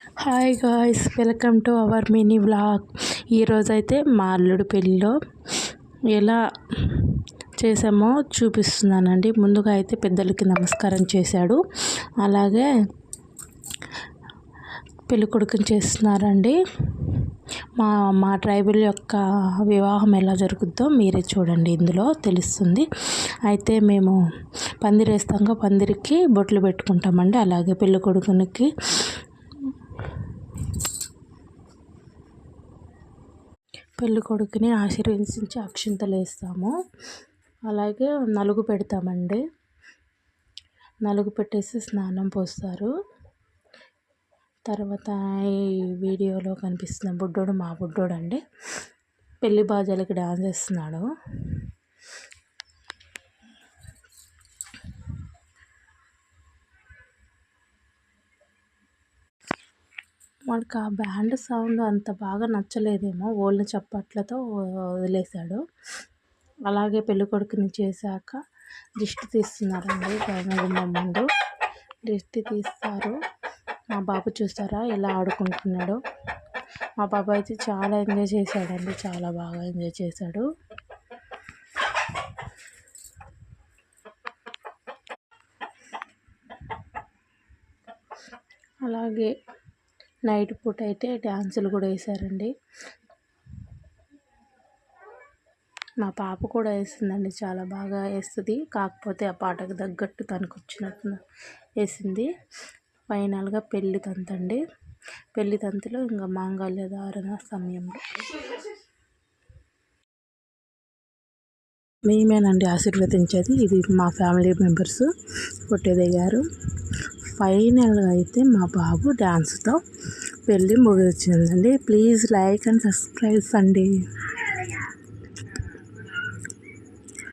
Hi guys, welcome to our mini vlog. ఈరోజైతే మా అల్లుడు పెళ్ళిలో ఎలా చేసామో చూపిస్తున్నానండి. ముందుగా అయితే పెద్దలకి నమస్కారం చేశాడు, అలాగే పెళ్ళి కొడుకుని చేస్తున్నారండి. మా ట్రైబల్ యొక్క వివాహం ఎలా జరుగుద్దో మీరే చూడండి, ఇందులో తెలుస్తుంది. అయితే మేము పందిరేస్తాంగా, పందిరికి బొట్లు పెట్టుకుంటామండి. అలాగే పెళ్ళి కొడుకునికి పెళ్ళి కొడుకుని ఆశీర్వదించి అక్షింతలు వేస్తాము. అలాగే నలుగు పెడతామండి. నలుగు పెట్టేసి స్నానం పోస్తారు. తర్వాత ఈ వీడియోలో కనిపిస్తున్న బుడ్డోడు మా బుడ్డోడు అండి. పెళ్లి బాజాలకి డాన్స్ చేస్తున్నాడు. వాడికి ఆ బ్యాండ్ సౌండ్ అంత బాగా నచ్చలేదేమో, ఓల్డ్ చప్పట్లతో వదిలేశాడు. అలాగే పెళ్ళి కొడుకుని చేశాక దిష్టి తీస్తున్నారండి. గుమ్మం ముందు దిష్టి తీస్తారు. మా బాబు చూస్తారా ఎలా ఆడుకుంటున్నాడో. మా బాబు అయితే చాలా ఎంజాయ్ చేశాడండి, చాలా బాగా ఎంజాయ్ చేశాడు. అలాగే నైట్ పూట అయితే డ్యాన్సులు కూడా వేశారండి. మా పాప కూడా వేసిందండి, చాలా బాగా వేస్తుంది. కాకపోతే ఆ పాటకు తగ్గట్టు తనకు వచ్చినట్టు వేసింది. ఫైనల్గా పెళ్లి తంతండి. పెళ్లి తంతులో ఇంకా మాంగళ్య ధారణ సమయంలో మేమేనండి ఆశీర్వదించేది. ఇది మా ఫ్యామిలీ మెంబర్స్ కొట్టేదయ్యారు. ఫైనల్గా అయితే మా బాబు డ్యాన్స్తో పెళ్ళి ముగిసిందండి. ప్లీజ్ లైక్ అండ్ సబ్స్క్రైబ్ అండి.